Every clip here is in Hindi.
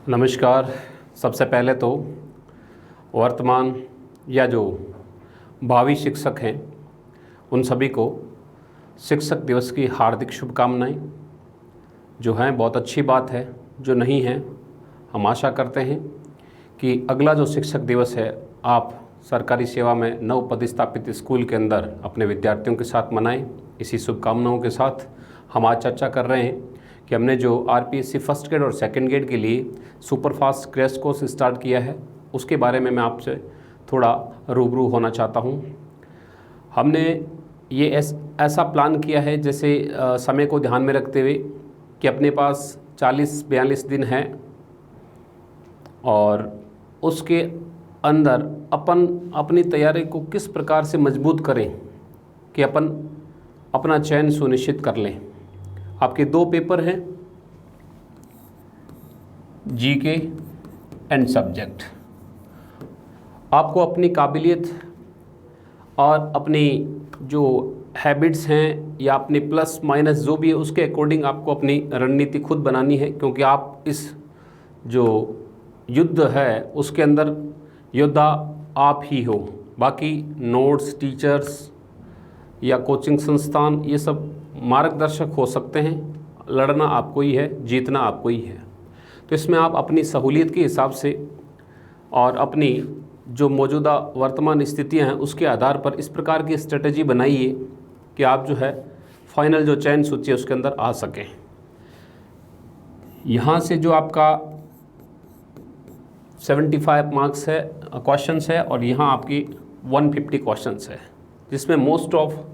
नमस्कार। सबसे पहले तो वर्तमान या जो भावी शिक्षक हैं उन सभी को शिक्षक दिवस की हार्दिक शुभकामनाएं। जो हैं बहुत अच्छी बात है, जो नहीं है हम आशा करते हैं कि अगला जो शिक्षक दिवस है आप सरकारी सेवा में नव पदस्थापित स्कूल के अंदर अपने विद्यार्थियों के साथ मनाएं। इसी शुभकामनाओं के साथ हम आज चर्चा कर रहे हैं कि हमने जो आरपीएससी फर्स्ट ग्रेड और सेकंड ग्रेड के लिए सुपरफास्ट क्रैश कोर्स स्टार्ट किया है उसके बारे में मैं आपसे थोड़ा रूबरू होना चाहता हूं। हमने ये ऐसा प्लान किया है जैसे समय को ध्यान में रखते हुए कि अपने पास 40-42 दिन हैं और उसके अंदर अपन अपनी तैयारी को किस प्रकार से मजबूत करें कि अपन अपना चयन सुनिश्चित कर लें। आपके 2 पेपर हैं, जीके एंड सब्जेक्ट। आपको अपनी काबिलियत और अपनी जो हैबिट्स हैं या अपनी प्लस माइनस जो भी है उसके अकॉर्डिंग आपको अपनी रणनीति खुद बनानी है, क्योंकि आप इस जो युद्ध है उसके अंदर योद्धा आप ही हो। बाकी नोट्स, टीचर्स या कोचिंग संस्थान ये सब मार्गदर्शक हो सकते हैं, लड़ना आपको ही है, जीतना आपको ही है। तो इसमें आप अपनी सहूलियत के हिसाब से और अपनी जो मौजूदा वर्तमान स्थितियां हैं उसके आधार पर इस प्रकार की स्ट्रेटजी बनाइए कि आप जो है फाइनल जो चयन सूची है उसके अंदर आ सकें। यहाँ से जो आपका 75 मार्क्स है क्वेश्चंस है और यहाँ आपकी 150 क्वेश्चंस है, जिसमें मोस्ट ऑफ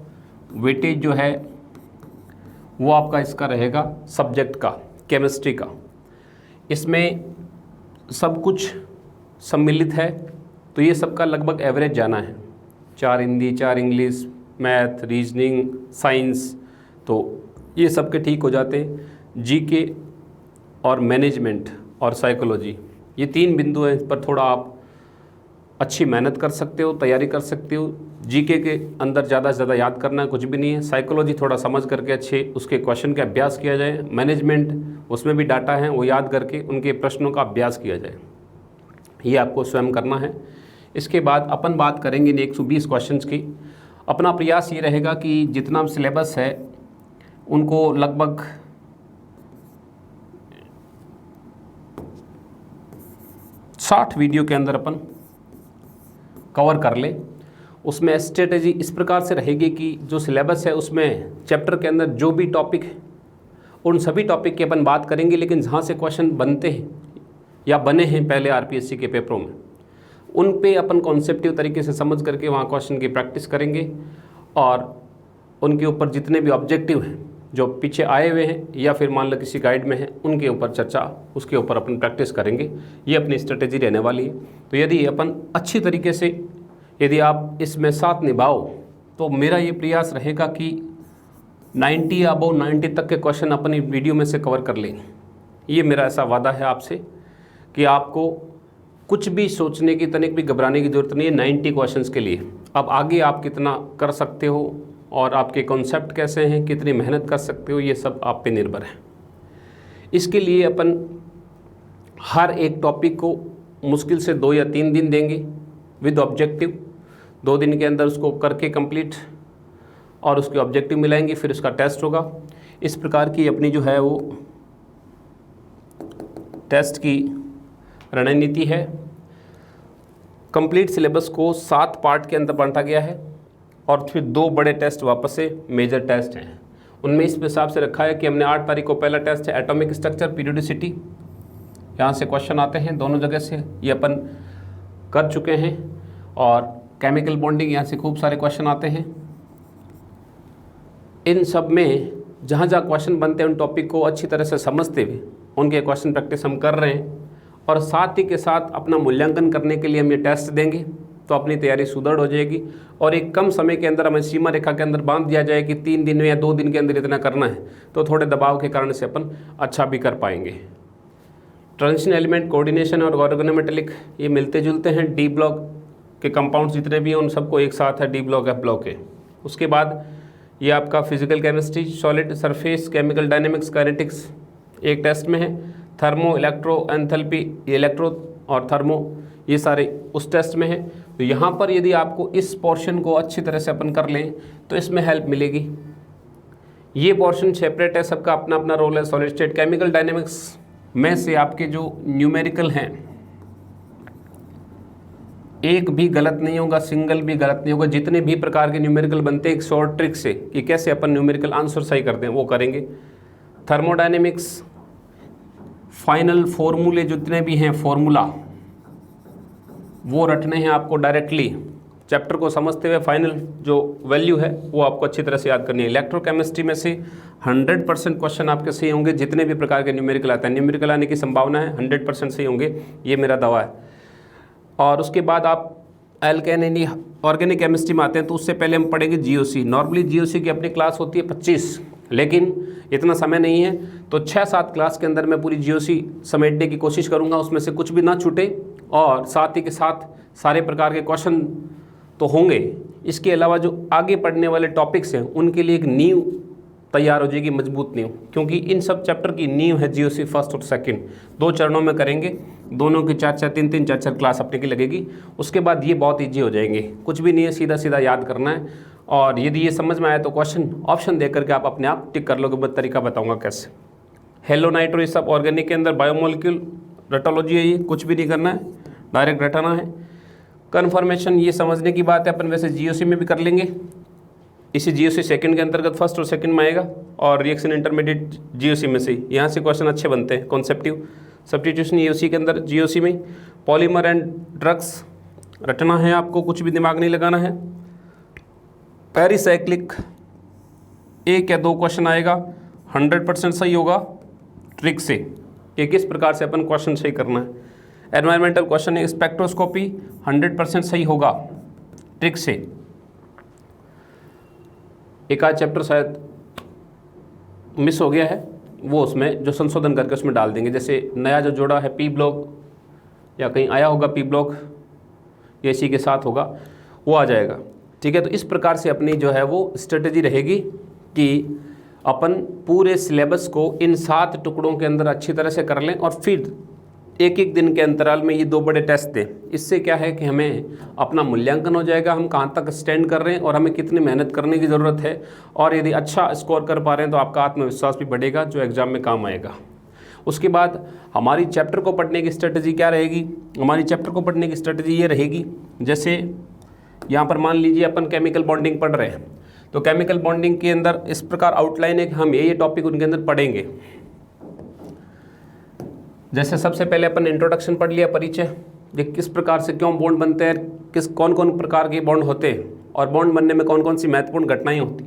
वेटेज जो है वो आपका इसका रहेगा सब्जेक्ट का, केमिस्ट्री का। इसमें सब कुछ सम्मिलित है तो ये सबका लगभग एवरेज जाना है। 4 Hindi, 4 English, math, reasoning, science, तो ये सबके ठीक हो जाते हैं। जीके और मैनेजमेंट और साइकोलॉजी, ये 3 बिंदु हैं, इस पर थोड़ा आप अच्छी मेहनत कर सकते हो, तैयारी कर सकते हो। जीके के अंदर ज़्यादा से ज़्यादा याद करना कुछ भी नहीं है। साइकोलॉजी थोड़ा समझ करके अच्छे उसके क्वेश्चन का अभ्यास किया जाए। मैनेजमेंट उसमें भी डाटा है वो याद करके उनके प्रश्नों का अभ्यास किया जाए, ये आपको स्वयं करना है। इसके बाद अपन बात करेंगे इन 120 क्वेश्चन की। अपना प्रयास ये रहेगा कि जितना सिलेबस है उनको लगभग 60 वीडियो के अंदर अपन कवर कर ले। उसमें स्ट्रेटेजी इस प्रकार से रहेगी कि जो सिलेबस है उसमें चैप्टर के अंदर जो भी टॉपिक है उन सभी टॉपिक की अपन बात करेंगे, लेकिन जहाँ से क्वेश्चन बनते हैं या बने हैं पहले आरपीएससी के पेपरों में उन पे अपन कॉन्सेप्टिव तरीके से समझ करके वहाँ क्वेश्चन की प्रैक्टिस करेंगे और उनके ऊपर जितने भी ऑब्जेक्टिव हैं जो पीछे आए हुए हैं या फिर मान लो किसी गाइड में है उनके ऊपर चर्चा, उसके ऊपर अपन प्रैक्टिस करेंगे। ये अपनी स्ट्रेटेजी रहने वाली है। तो यदि अपन अच्छी तरीके से यदि आप इसमें साथ निभाओ तो मेरा ये प्रयास रहेगा कि 90 या अबव 90 तक के क्वेश्चन अपनी वीडियो में से कवर कर लें। ये मेरा ऐसा वादा है आपसे कि आपको कुछ भी सोचने की, तनिक भी घबराने की ज़रूरत नहीं है 90 क्वेश्चंस के लिए। अब आगे आप कितना कर सकते हो और आपके कॉन्सेप्ट कैसे हैं, कितनी मेहनत कर सकते हो, ये सब आप पे निर्भर है। इसके लिए अपन हर एक टॉपिक को मुश्किल से 2 या 3 दिन देंगे विद ऑब्जेक्टिव। 2 दिन के अंदर उसको करके कंप्लीट और उसके ऑब्जेक्टिव मिलाएंगे, फिर उसका टेस्ट होगा। इस प्रकार की अपनी जो है वो टेस्ट की रणनीति है। कंप्लीट सिलेबस को 7 पार्ट के अंदर बांटा गया है और फिर 2 बड़े टेस्ट वापस से मेजर टेस्ट हैं। उनमें इस हिसाब से रखा है कि हमने 8 तारीख को पहला टेस्ट है एटॉमिक स्ट्रक्चर पीरियोडिसिटी, यहाँ से क्वेश्चन आते हैं दोनों जगह से, ये अपन कर चुके हैं। और केमिकल बॉन्डिंग, यहाँ से खूब सारे क्वेश्चन आते हैं। इन सब में जहाँ जहाँ क्वेश्चन बनते हैं उन टॉपिक को अच्छी तरह से समझते हुए उनके क्वेश्चन प्रैक्टिस हम कर रहे हैं और साथ ही के साथ अपना मूल्यांकन करने के लिए हम ये टेस्ट देंगे तो अपनी तैयारी सुदृढ़ हो जाएगी। और एक कम समय के अंदर हमें सीमा रेखा के अंदर बांध दिया जाए कि 3 दिन में या 2 दिन के अंदर इतना करना है, तो थोड़े दबाव के कारण से अपन अच्छा भी कर पाएंगे। ट्रांजिशन एलिमेंट, कोऑर्डिनेशन और ऑर्गेनोमेटेलिक ये मिलते जुलते हैं। डी ब्लॉक के कंपाउंड्स जितने भी हैं उन सबको एक साथ है डी ब्लॉक, एफ ब्लॉक है। उसके बाद ये आपका physical chemistry, solid, surface, chemical dynamics, kinetics एक टेस्ट में है। थर्मो, इलेक्ट्रो, एंथैल्पी, इलेक्ट्रो और थर्मो, ये सारे उस टेस्ट में है। तो यहाँ पर यदि आपको इस पोर्शन को अच्छी तरह से अपन कर लें तो इसमें हेल्प मिलेगी। ये पोर्शन सेपरेट है, सबका अपना अपना रोल है। सॉलिड स्टेट केमिकल डायनेमिक्स में से आपके जो न्यूमेरिकल हैं एक भी गलत नहीं होगा, सिंगल भी गलत नहीं होगा। जितने भी प्रकार के न्यूमेरिकल बनते हैं एक शॉर्ट ट्रिक से कि कैसे अपन न्यूमेरिकल आंसर सही करते हैं वो करेंगे। थर्मोडायनेमिक्स फाइनल फॉर्मूले जितने भी हैं फॉर्मूला वो रटने हैं आपको डायरेक्टली, चैप्टर को समझते हुए फाइनल जो वैल्यू है वो आपको अच्छी तरह से याद करनी है। इलेक्ट्रोकेमिस्ट्री में से 100% क्वेश्चन आपके सही होंगे। जितने भी प्रकार के न्यूमेरिकल आते हैं, न्यूमेरिकल आने की संभावना है 100% सही होंगे, ये मेरा दावा है। और उसके बाद आप एल्केनी ऑर्गेनिक केमिस्ट्री में आते हैं तो उससे पहले हम पढ़ेंगे जीओसी। नॉर्मली जीओसी की अपनी क्लास होती है 25, लेकिन इतना समय नहीं है तो 6-7 क्लास के अंदर मैं पूरी जीओसी समेटने की कोशिश करूंगा, उसमें से कुछ भी ना छूटे और साथ ही के साथ सारे प्रकार के क्वेश्चन तो होंगे। इसके अलावा जो आगे पढ़ने वाले टॉपिक्स हैं उनके लिए एक नींव तैयार हो जाएगी, मजबूत नींव, क्योंकि इन सब चैप्टर की नींव है जीओसी फर्स्ट और सेकंड। 2 चरणों में करेंगे, दोनों की 4-4, 3-3, 4-4 क्लास अपने की लगेगी। उसके बाद ये बहुत ईजी हो जाएंगे, कुछ भी नहीं है, सीधा सीधा याद करना है। और यदि ये समझ में आया तो क्वेश्चन ऑप्शन दे करके आप अपने आप टिक कर लोगे। मैं तरीका बताऊँगा कैसे। हेलो नाइट्रो ये सब ऑर्गेनिक के अंदर बायोमोलिक्यूल रटोलॉजी है, ये कुछ भी नहीं करना है, डायरेक्ट रटाना है। कन्फर्मेशन ये समझने की बात है, अपन वैसे जीओसी में भी कर लेंगे, इसी जीओसी सेकंड के अंतर्गत फर्स्ट और सेकंड में आएगा। और रिएक्शन इंटरमीडिएट जीओसी में से, यहाँ से क्वेश्चन अच्छे बनते हैं। कॉन्सेप्टिव सब्स्टिट्यूशन ये उसी के अंदर जीओसी में। पॉलीमर एंड ड्रग्स रटना है आपको, कुछ भी दिमाग नहीं लगाना है। पेरिसाइक्लिक 1 या 2 क्वेश्चन आएगा, 100% सही होगा ट्रिक से, कि किस प्रकार से अपन क्वेश्चन सही करना है। एनवायरमेंटल क्वेश्चन है, स्पेक्ट्रोस्कोपी 100% सही होगा ट्रिक से। एक आध चैप्टर शायद मिस हो गया है, वो उसमें जो संशोधन करके उसमें डाल देंगे। जैसे नया जो जोड़ा है पी ब्लॉक, या कहीं आया होगा पी ब्लॉक, ये इसी के साथ होगा, वो आ जाएगा। ठीक है, तो इस प्रकार से अपनी जो है वो स्ट्रेटजी रहेगी कि अपन पूरे सिलेबस को इन 7 टुकड़ों के अंदर अच्छी तरह से कर लें और फिर एक एक दिन के अंतराल में ये 2 बड़े टेस्ट दें। इससे क्या है कि हमें अपना मूल्यांकन हो जाएगा, हम कहाँ तक स्टैंड कर रहे हैं और हमें कितनी मेहनत करने की ज़रूरत है। और यदि अच्छा स्कोर कर पा रहे हैं तो आपका आत्मविश्वास भी बढ़ेगा, जो एग्ज़ाम में काम आएगा। उसके बाद हमारी चैप्टर को पढ़ने की स्ट्रेटजी क्या रहेगी? हमारी चैप्टर को पढ़ने की स्ट्रेटजी ये रहेगी, जैसे यहाँ पर मान लीजिए अपन केमिकल बॉन्डिंग पढ़ रहे हैं, तो केमिकल बॉन्डिंग के अंदर इस प्रकार आउटलाइन है कि हम ये टॉपिक उनके अंदर पढ़ेंगे। जैसे सबसे पहले अपन इंट्रोडक्शन पढ़ लिया, परिचय, कि किस प्रकार से क्यों बॉन्ड बनते हैं, कौन कौन प्रकार के बॉन्ड होते हैं और बॉन्ड बनने में कौन कौन सी महत्वपूर्ण घटनाएं होती।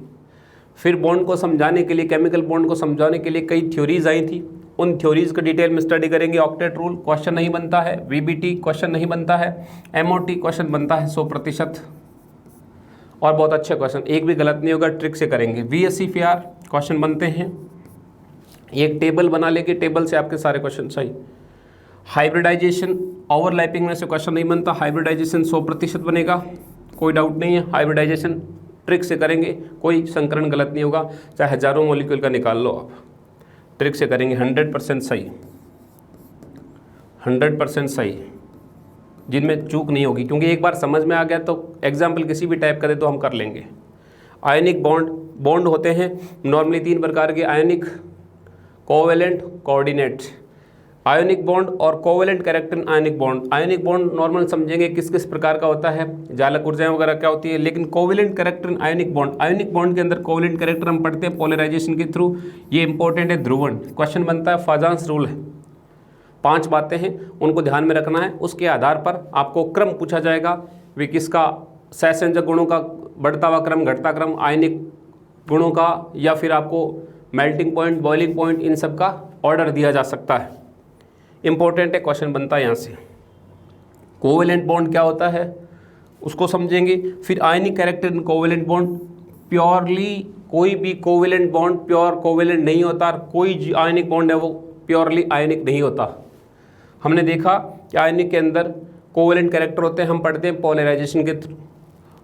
फिर बॉन्ड को समझाने के लिए, केमिकल बॉन्ड को समझाने के लिए कई थ्योरीज आई थी, उन थ्योरीज को डिटेल में स्टडी करेंगे। ऑक्टेट रूल क्वेश्चन नहीं बनता है, वीबीटी क्वेश्चन नहीं बनता है, एमओटी क्वेश्चन बनता है 100% और बहुत अच्छे क्वेश्चन, एक भी गलत नहीं होगा, ट्रिक से करेंगे। VSCPR क्वेश्चन बनते हैं, एक टेबल बना लेके, टेबल से आपके सारे क्वेश्चन सही। हाइब्रिडाइजेशन ओवरलैपिंग में से क्वेश्चन नहीं बनता, हाइब्रिडाइजेशन 100% बनेगा, कोई डाउट नहीं है। हाइब्रिडाइजेशन ट्रिक से करेंगे, कोई संकरण गलत नहीं होगा, चाहे हजारों मॉलिक्यूल का निकाल लो आप, ट्रिक से करेंगे। 100% सही, 100% सही, जिनमें चूक नहीं होगी, क्योंकि एक बार समझ में आ गया तो एग्जाम्पल किसी भी टाइप का दे तो हम कर लेंगे। आयनिक बॉन्ड होते हैं नॉर्मली 3 प्रकार के, आयनिक, कोवेलेंट, कोऑर्डिनेट। आयोनिक बॉन्ड और covalent character ionic bond. Ionic bond normal समझेंगे किस किस प्रकार का होता है, जालक ऊर्जाएं वगैरह क्या होती है, लेकिन कोवेलेंट कैरेक्टर आयनिक बॉन्ड के अंदर कोवेलेंट कैरेक्टर हम पढ़ते हैं पोलराइजेशन के थ्रू, ये इंपॉर्टेंट है। ध्रुवण क्वेश्चन बनता है, फाजान्स रूल है, 5 बातें हैं उनको ध्यान में रखना है। उसके आधार पर आपको क्रम पूछा जाएगा, वे किसका, सहसंयोजक गुणों का बढ़ता हुआ क्रम, घटता क्रम, आयनिक गुणों का, या फिर आपको मेल्टिंग पॉइंट, बॉइलिंग पॉइंट, इन सब का ऑर्डर दिया जा सकता है। इंपॉर्टेंट है, क्वेश्चन बनता है यहाँ से। कोवेलेंट बॉन्ड क्या होता है उसको समझेंगे। फिर आयनिक character in covalent bond, purely कोई भी कोवेलेंट बॉन्ड प्योर कोवेलेंट नहीं होता, कोई आयनिक बॉन्ड है वो प्योरली आयनिक नहीं होता। हमने देखा कि आयनिक के अंदर कोवेलेंट कैरेक्टर होते हैं, हम पढ़ते हैं पोलराइजेशन के थ्रू,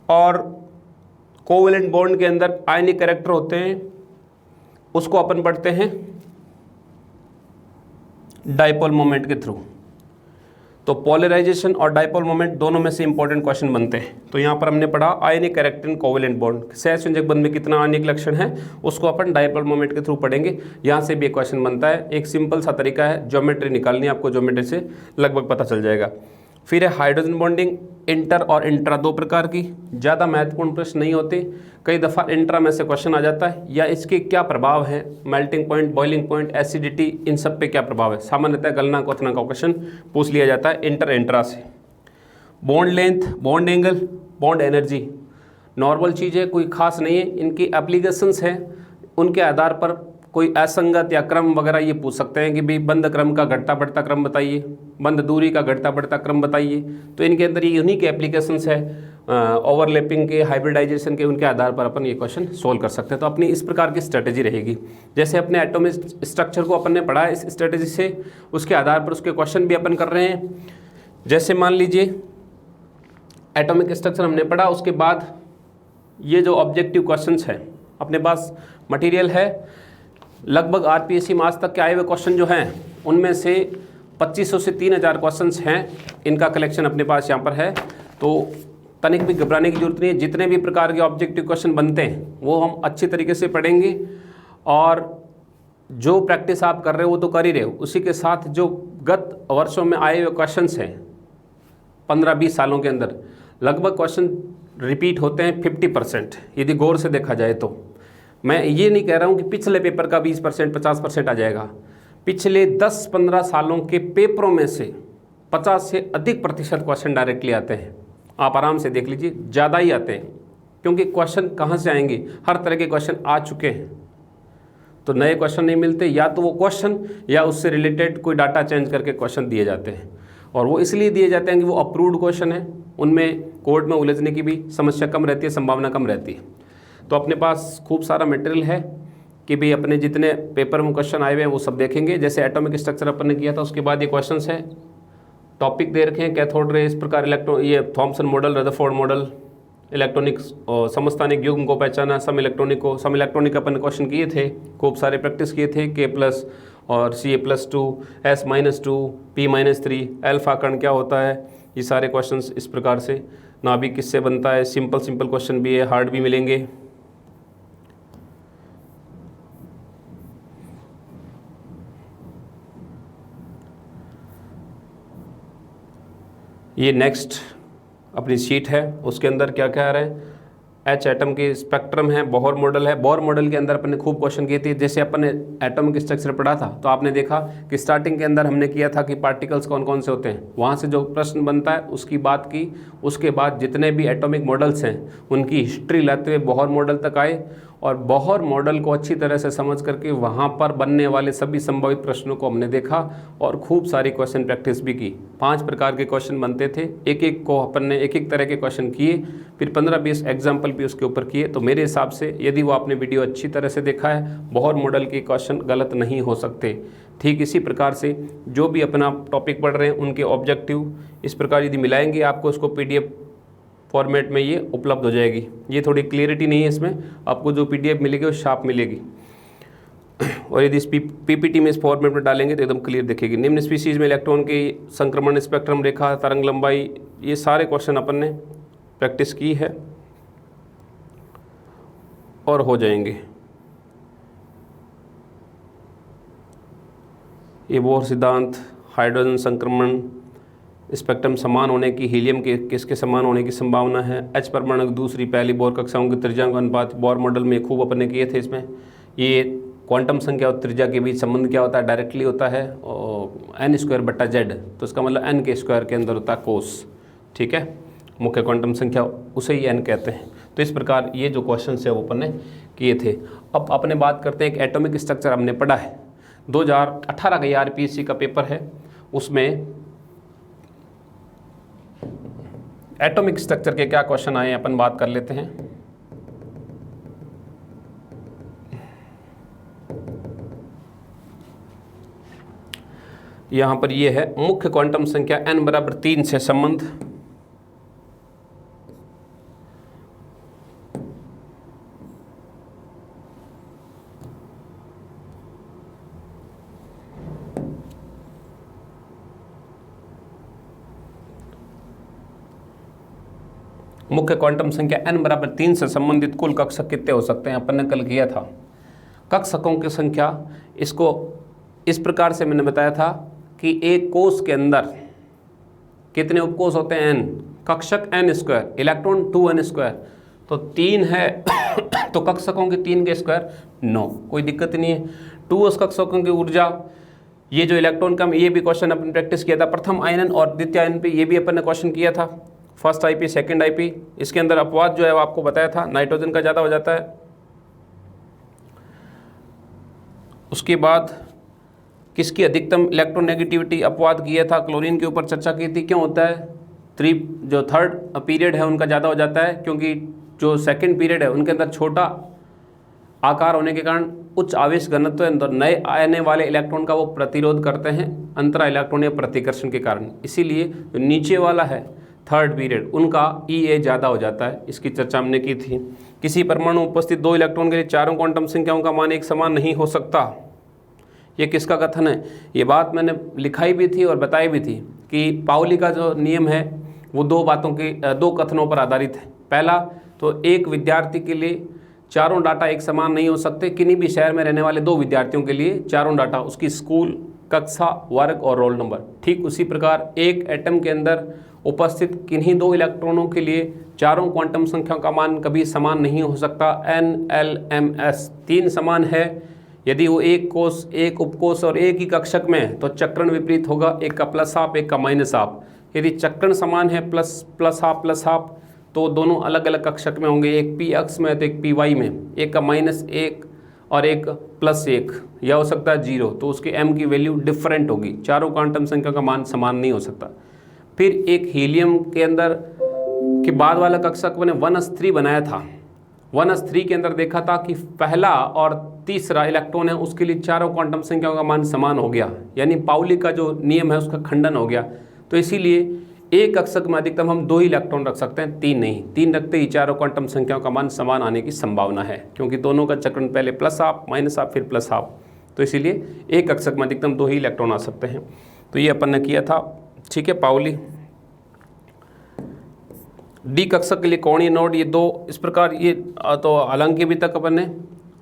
और कोवेलेंट बॉन्ड के अंदर आयनिक कैरेक्टर होते हैं, उसको अपन पढ़ते हैं डाइपोल मोमेंट के थ्रू। तो पोलराइजेशन और डाइपोल मोमेंट दोनों में से इंपॉर्टेंट क्वेश्चन बनते हैं। तो यहाँ पर हमने पढ़ा आयनिक कैरेक्टर कोवेलेंट बॉन्ड, सहसंयोजक बंध में कितना आयनिक लक्षण है उसको अपन डाइपोल मोमेंट के थ्रू पढ़ेंगे। यहाँ से भी एक क्वेश्चन बनता है, एक सिंपल सा तरीका है, ज्योमेट्री निकालनी है आपको, ज्योमेट्री से लगभग पता चल जाएगा। फिर है हाइड्रोजन बॉन्डिंग, इंटर और इंट्रा, दो प्रकार की, ज़्यादा महत्वपूर्ण प्रश्न नहीं होते, कई दफ़ा इंट्रा में से क्वेश्चन आ जाता है, या इसके क्या प्रभाव है, melting point, boiling point, acidity, इन सब पे क्या प्रभाव है, सामान्यतः गलना क्वथना का क्वेश्चन पूछ लिया जाता है इंटर इंट्रा से। Bond length, bond angle, bond energy normal चीज़ है, कोई खास नहीं है, इनकी एप्लीकेशंस हैं, उनके आधार पर कोई असंगत या क्रम वगैरह ये पूछ सकते हैं कि भाई बंद क्रम का घटता बढ़ता क्रम बताइए, बंद दूरी का घटता बढ़ता क्रम बताइए। तो इनके अंदर ये उन्हीं के एप्लीकेशंस है, ओवरलैपिंग के, हाइब्रिडाइजेशन के, उनके आधार पर अपन ये क्वेश्चन सोल्व कर सकते हैं। तो अपनी इस प्रकार की स्ट्रेटेजी रहेगी। जैसे अपने एटॉमिक स्ट्रक्चर को अपन ने पढ़ा है इस स्ट्रेटेजी से, उसके आधार पर उसके क्वेश्चन भी अपन कर रहे हैं। जैसे मान लीजिए एटॉमिक स्ट्रक्चर हमने पढ़ा, उसके बाद ये जो ऑब्जेक्टिव क्वेश्चंस हैं अपने पास मटेरियल है, लगभग आरपीएससी में आज तक के आए हुए क्वेश्चन जो हैं उनमें से 2500 से 3000 क्वेश्चंस हैं, इनका कलेक्शन अपने पास यहाँ पर है। तो तनिक भी घबराने की जरूरत नहीं है, जितने भी प्रकार के ऑब्जेक्टिव क्वेश्चन बनते हैं वो हम अच्छी तरीके से पढ़ेंगे, और जो प्रैक्टिस आप कर रहे हो वो तो कर ही रहे हो, उसी के साथ जो गत वर्षों में आए हुए क्वेश्चंस हैं 15-20 सालों के अंदर, लगभग क्वेश्चन रिपीट होते हैं 50%, यदि गौर से देखा जाए तो। मैं ये नहीं कह रहा हूँ कि पिछले पेपर का 20% 50% आ जाएगा, पिछले 10-15 सालों के पेपरों में से 50 से अधिक प्रतिशत क्वेश्चन डायरेक्टली आते हैं। आप आराम से देख लीजिए, ज़्यादा ही आते हैं, क्योंकि क्वेश्चन कहाँ से आएंगे, हर तरह के क्वेश्चन आ चुके हैं, तो नए क्वेश्चन नहीं मिलते, या तो वो क्वेश्चन या उससे रिलेटेड कोई डाटा चेंज करके क्वेश्चन दिए जाते हैं, और वो इसलिए दिए जाते हैं कि वो अप्रूव्ड क्वेश्चन है, उनमें कोर्ट में उलझने की भी समस्या कम रहती है, संभावना कम रहती है। तो अपने पास खूब सारा मटेरियल है कि भाई अपने जितने पेपर में क्वेश्चन आए हुए हैं वो सब देखेंगे। जैसे एटॉमिक स्ट्रक्चर अपन ने किया था, उसके बाद ये क्वेश्चंस हैं, टॉपिक दे रखे हैं, कैथोड रे, इस प्रकार ये Thompson model, Rutherford model, electronic समस्थानिक युग्म को पहचाना, सम इलेक्ट्रॉनिक अपन क्वेश्चन किए थे, खूब सारे प्रैक्टिस किए थे, K+ और Ca+2, S-2, P-3, अल्फा कण क्या होता है, ये सारे क्वेश्चंस इस प्रकार से, नाभिक किससे बनता है, सिंपल क्वेश्चन भी है, हार्ड भी मिलेंगे। ये नेक्स्ट अपनी शीट है, उसके अंदर क्या क्या आ रहा है, H एटम के स्पेक्ट्रम है, बोहर मॉडल है। बोहर मॉडल के अंदर अपन ने खूब क्वेश्चन किए थे। जैसे अपन ने एटॉमिक स्ट्रक्चर पढ़ा था तो आपने देखा कि स्टार्टिंग के अंदर हमने किया था कि पार्टिकल्स कौन कौन से होते हैं, वहाँ से जो प्रश्न बनता है उसकी बात की, उसके बाद जितने भी एटॉमिक मॉडल्स हैं उनकी हिस्ट्री लाते हुए बोहर मॉडल तक आए, और बोहर मॉडल को अच्छी तरह से समझ करके वहाँ पर बनने वाले सभी संभावित प्रश्नों को हमने देखा, और खूब सारी क्वेश्चन प्रैक्टिस भी की। 5 प्रकार के क्वेश्चन बनते थे, एक एक को अपन ने एक तरह के क्वेश्चन किए, फिर 15-20 एग्जाम्पल भी उसके ऊपर किए। तो मेरे हिसाब से यदि वो आपने वीडियो अच्छी तरह से देखा है, बोहर मॉडल के क्वेश्चन गलत नहीं हो सकते। ठीक इसी प्रकार से जो भी अपना टॉपिक पढ़ रहे हैं उनके ऑब्जेक्टिव इस प्रकार यदि मिलाएंगे, आपको उसको PDF फॉर्मेट में ये उपलब्ध हो जाएगी। ये थोड़ी क्लियरिटी नहीं है इसमें, आपको जो PDF मिलेगी वो शार्प मिलेगी, और यदि इस PPT में इस फॉर्मेट में डालेंगे तो एकदम क्लियर दिखेगी। निम्न स्पीसीज में इलेक्ट्रॉन की संक्रमण, स्पेक्ट्रम रेखा, तरंग लंबाई, ये सारे क्वेश्चन अपन ने प्रैक्टिस की है और हो जाएंगे। ये बोहर सिद्धांत, हाइड्रोजन संक्रमण, स्पेक्ट्रम समान होने की, हीलियम के किसके समान होने की संभावना है, H परमाणु दूसरी पहली बोहर कक्षाओं की त्रिज्या का अनुपात, बोहर मॉडल में खूब अपन ने किए थे। इसमें ये क्वांटम संख्या और त्रिज्या के बीच संबंध क्या होता है, डायरेक्टली होता है, और n²/z, तो इसका मतलब n के स्क्वायर के अंदर होता है कोस, ठीक है, मुख्य क्वांटम संख्या उसे ही n कहते हैं। तो इस प्रकार ये जो क्वेश्चन है वो अपन ने किए थे। अब अपने बात करते हैं कि एटॉमिक स्ट्रक्चर हमने पढ़ा है, 2018 का आरपीएससी का पेपर है, उसमें एटॉमिक स्ट्रक्चर के क्या क्वेश्चन आए अपन बात कर लेते हैं। यहाँ पर ये है मुख्य क्वांटम संख्या n=3 से संबंध, मुख्य क्वांटम संख्या n बराबर 3 से संबंधित कुल कक्षक कितने हो सकते हैं, अपन ने कल किया था। कक्षकों की संख्या, इसको इस प्रकार से मैंने बताया था कि एक कोष के अंदर कितने उपकोष होते हैं, n, कक्षक n square, electron 2n square, तो 3 है तो कक्षकों के 3 के स्क्वायर 9, कोई दिक्कत नहीं है। 2 कक्षकों की ऊर्जा, ये जो इलेक्ट्रॉन का, ये भी क्वेश्चन अपन प्रैक्टिस किया था, प्रथम आयनन और द्वितीय आयनन पे ये भी अपन ने क्वेश्चन किया था, फर्स्ट आईपी सेकंड आईपी। इसके अंदर अपवाद जो है वो आपको बताया था, नाइट्रोजन का ज़्यादा हो जाता है। उसके बाद किसकी अधिकतम इलेक्ट्रोनेगेटिविटी अपवाद किया था, क्लोरीन के ऊपर चर्चा की थी। क्यों होता है, जो थर्ड पीरियड है उनका ज़्यादा हो जाता है, क्योंकि जो सेकंड पीरियड है उनके अंदर छोटा आकार होने के कारण उच्च आवेश घनत्व है, तो नए आने वाले इलेक्ट्रॉन का वो प्रतिरोध करते हैं अंतरा इलेक्ट्रॉन या प्रतिकर्षण के कारण। इसीलिए जो नीचे वाला है थर्ड पीरियड, उनका EA ज़्यादा हो जाता है। इसकी चर्चा हमने की थी। किसी परमाणु में उपस्थित 2 इलेक्ट्रॉन के लिए चारों क्वांटम संख्याओं का मान एक समान नहीं हो सकता। ये किसका कथन है, ये बात मैंने लिखाई भी थी और बताई भी थी कि पाउली का जो नियम है वो 2 कथनों पर आधारित है। पहला तो एक विद्यार्थी के लिए चारों डाटा एक समान नहीं हो सकते। किन्हीं भी शहर में रहने वाले 2 विद्यार्थियों के लिए चारों डाटा, उसकी स्कूल, कक्षा, वर्ग और रोल नंबर। ठीक उसी प्रकार एक एटम के अंदर उपस्थित किन्हीं 2 इलेक्ट्रॉनों के लिए चारों क्वांटम संख्याओं का मान कभी समान नहीं हो सकता। N, L, M, S 3 समान है यदि वो एक कोष, एक उपकोष और एक ही कक्षक में है, तो चक्रण विपरीत होगा, एक का प्लस हाफ एक का माइनस हाफ। यदि चक्रण समान है प्लस हाफ, तो दोनों अलग अलग कक्षक में होंगे, एक P अक्ष में तो एक P वाई में, एक का -1 और एक +1, या हो सकता है 0, तो उसके m की वैल्यू डिफरेंट होगी। चारों क्वांटम संख्या का मान समान नहीं हो सकता। फिर एक हीलियम के अंदर के बाद वाला कक्षक मैंने 1s3 बनाया था। 1s3 के अंदर देखा था कि पहला और तीसरा इलेक्ट्रॉन है उसके लिए चारों क्वांटम संख्याओं का मान समान हो गया, यानी पाउली का जो नियम है उसका खंडन हो गया। तो इसीलिए एक कक्षक में अधिकतम हम 2 ही इलेक्ट्रॉन रख सकते हैं, 3 नहीं। 3 रखते ही चारों क्वांटम संख्याओं का मान समान आने की संभावना है, क्योंकि दोनों का चक्रण पहले प्लस हाफ, माइनस हाफ, फिर प्लस हाफ। तो इसीलिए एक कक्षक में अधिकतम 2 ही इलेक्ट्रॉन आ सकते हैं। तो ये अपन ने किया था, ठीक है। पाउली डी कक्षक के लिए कोणीय नोड, ये 2 इस प्रकार, ये तो हालांकि अभी तक अपन ने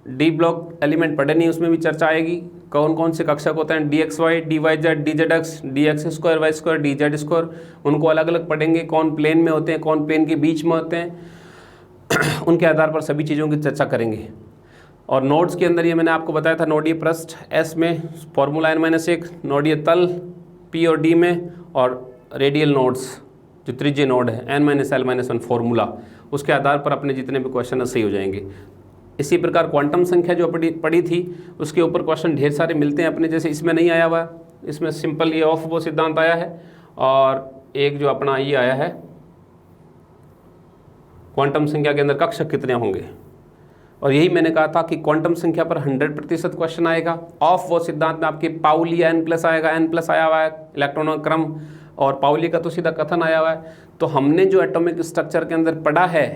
डी ब्लॉक एलिमेंट पढ़े नहीं, उसमें भी चर्चा आएगी कौन कौन से कक्षक होते हैं, DXY, DYZ, DZX, DX2, Y2, DZ2, उनको अलग अलग पढ़ेंगे। कौन प्लेन में होते हैं, कौन प्लेन के बीच में होते हैं, उनके आधार पर सभी चीज़ों की चर्चा करेंगे। और नोड्स के अंदर ये मैंने आपको बताया था, नोडीय पृष्ठ S में फॉर्मूला N-1, नोडीय तल P और D में, और रेडियल नोड्स जो त्रिज्यीय नोड है N-L-1 फॉर्मूला, उसके आधार पर अपने जितने भी क्वेश्चन सही हो जाएंगे। इसी प्रकार क्वांटम संख्या जो पढ़ी थी उसके ऊपर क्वेश्चन ढेर सारे मिलते हैं अपने, जैसे इसमें नहीं आया हुआ, इसमें सिंपल ये ऑफ वो सिद्धांत आया है, और एक जो अपना ये आया है क्वांटम संख्या के अंदर कक्षक कितने होंगे। और यही मैंने कहा था कि क्वांटम संख्या पर 100% क्वेश्चन आएगा। ऑफ वो सिद्धांत में आपके पाउली n+ आएगा, n+ आया हुआ है इलेक्ट्रॉनों का क्रम, और पाउली का तो सीधा कथन आया हुआ है। तो हमने जो एटॉमिक स्ट्रक्चर के अंदर पढ़ा है,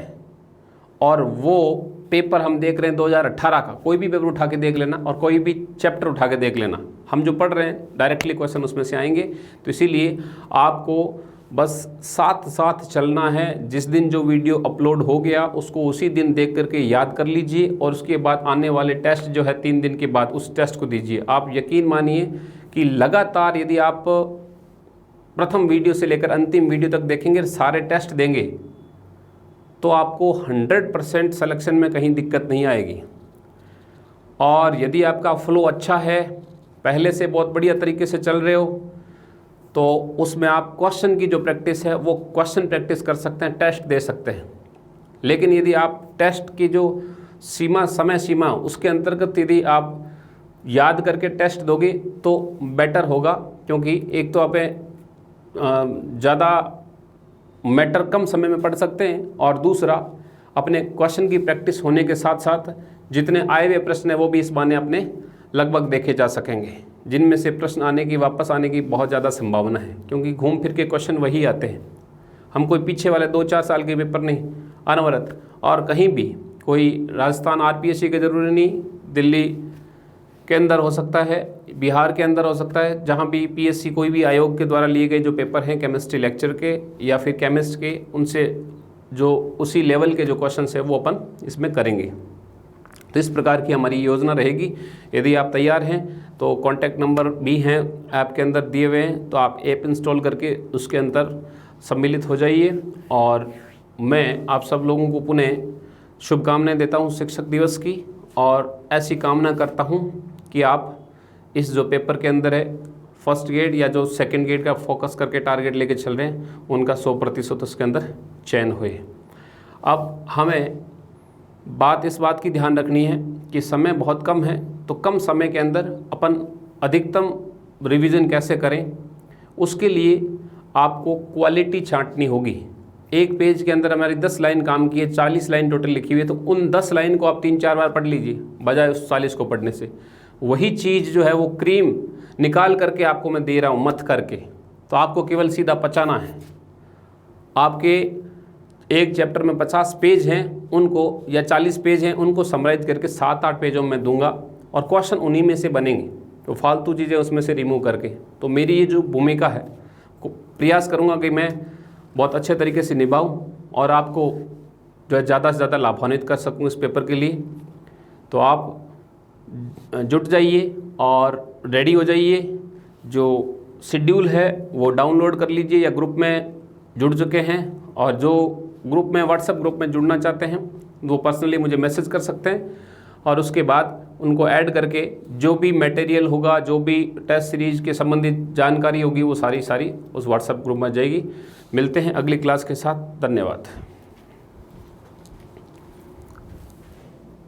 और वो पेपर हम देख रहे हैं 2018 का, कोई भी पेपर उठा के देख लेना और कोई भी चैप्टर उठा के देख लेना, हम जो पढ़ रहे हैं डायरेक्टली क्वेश्चन उसमें से आएंगे। तो इसीलिए आपको बस साथ साथ चलना है। जिस दिन जो वीडियो अपलोड हो गया उसको उसी दिन देख करके याद कर लीजिए, और उसके बाद आने वाले टेस्ट जो है 3 दिन के बाद उस टेस्ट को दीजिए। आप यकीन मानिए कि लगातार यदि आप प्रथम वीडियो से लेकर अंतिम वीडियो तक देखेंगे, सारे टेस्ट देंगे, तो आपको 100% सिलेक्शन में कहीं दिक्कत नहीं आएगी। और यदि आपका फ्लो अच्छा है, पहले से बहुत बढ़िया तरीके से चल रहे हो, तो उसमें आप क्वेश्चन की जो प्रैक्टिस है वो क्वेश्चन प्रैक्टिस कर सकते हैं, टेस्ट दे सकते हैं। लेकिन यदि आप टेस्ट की जो समय सीमा उसके अंतर्गत यदि आप याद करके टेस्ट दोगे तो बेटर होगा, क्योंकि एक तो आप ज़्यादा मैटर कम समय में पढ़ सकते हैं, और दूसरा अपने क्वेश्चन की प्रैक्टिस होने के साथ साथ जितने आए हुए प्रश्न हैं वो भी इस बहाने अपने लगभग देखे जा सकेंगे, जिनमें से प्रश्न आने की, वापस आने की बहुत ज़्यादा संभावना है, क्योंकि घूम फिर के क्वेश्चन वही आते हैं। हम कोई पीछे वाले 2-4 साल के पेपर नहीं, अनवरत, और कहीं भी कोई राजस्थान RPSC के ज़रूरी नहीं, दिल्ली के अंदर हो सकता है, बिहार के अंदर हो सकता है, जहाँ भी PSC कोई भी आयोग के द्वारा लिए गए जो पेपर हैं केमिस्ट्री लेक्चर के या फिर केमिस्ट के, उनसे जो उसी लेवल के जो क्वेश्चन है वो अपन इसमें करेंगे। तो इस प्रकार की हमारी योजना रहेगी। यदि आप तैयार हैं तो कॉन्टैक्ट नंबर भी हैं ऐप के अंदर दिए हुए हैं, तो आप ऐप इंस्टॉल करके उसके अंदर सम्मिलित हो जाइए। और मैं आप सब लोगों को पुनः शुभकामनाएं देता हूं शिक्षक दिवस की, और ऐसी कामना करता हूं कि आप इस जो पेपर के अंदर है फर्स्ट ग्रेड या जो सेकंड ग्रेड का फोकस करके टारगेट लेके चल रहे हैं उनका 100% उसके अंदर चयन हुए। अब हमें इस बात की ध्यान रखनी है कि समय बहुत कम है, तो कम समय के अंदर अपन अधिकतम रिवीजन कैसे करें, उसके लिए आपको क्वालिटी छांटनी होगी। एक पेज के अंदर हमारी 10 लाइन काम की है, 40 लाइन टोटल लिखी हुई है, तो उन 10 लाइन को आप 3-4 बार पढ़ लीजिए बजाय उस 40 को पढ़ने से। वही चीज़ जो है वो क्रीम निकाल करके आपको मैं दे रहा हूँ मथ करके, तो आपको केवल सीधा पचाना है। आपके एक चैप्टर में 50 पेज हैं उनको, या 40 पेज हैं उनको समराइज करके 7-8 पेजों में दूंगा, और क्वेश्चन उन्हीं में से बनेंगे, तो फालतू चीज़ें उसमें से रिमूव करके। तो मेरी ये जो भूमिका है प्रयास करूँगा कि मैं बहुत अच्छे तरीके से निभाऊँ और आपको जो है ज़्यादा से ज़्यादा लाभान्वित कर सकूँ इस पेपर के लिए। तो आप जुट जाइए और रेडी हो जाइए। जो शेड्यूल है वो डाउनलोड कर लीजिए, या ग्रुप में जुड़ चुके हैं, और जो ग्रुप में व्हाट्सएप ग्रुप में जुड़ना चाहते हैं वो पर्सनली मुझे मैसेज कर सकते हैं, और उसके बाद उनको ऐड करके जो भी मटेरियल होगा, जो भी टेस्ट सीरीज के संबंधित जानकारी होगी वो सारी उस व्हाट्सएप ग्रुप में जाएगी। मिलते हैं अगली क्लास के साथ। धन्यवाद।